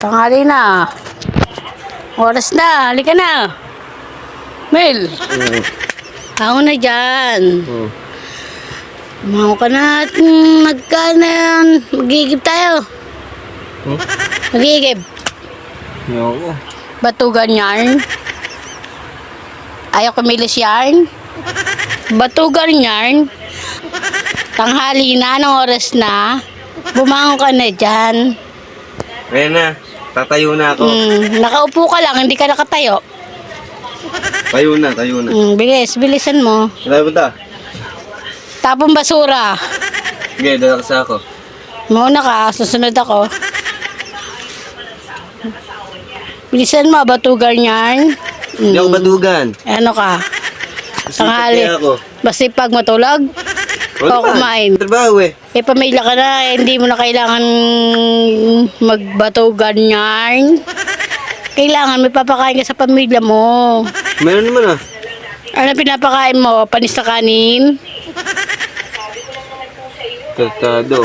Tanghali na. Oras na. Halika na. Mel. Ako na dyan. Umaho ka na at magigib tayo. Magigib. Ayoko. Batugan yarn. Ayaw kumilis yarn. Batugan yarn. Tanghali na. Anong oras na? Bumangon ka na dyan. Ayan na. Tatayo na ako. Nakaupo ka lang. Hindi ka nakatayo. Tayo na, tayo na. Bilisan mo. Saan punta? Tapong basura. Sige, dala ka sa ako. Mauna ka, susunod ako. Bilisan mo, batugan yan. Hindi ako batugan. Ano ka? Tanghali. Masipag ako. Masipag matulog? Wala O pa. kumain? Trabaho eh. Pamilya ka na, hindi mo na kailangan magbatugan yan. Kailangan may papakain ka sa pamilya mo. Meron naman ah. Ano pinapakain mo? Panis na kanin? Tratado.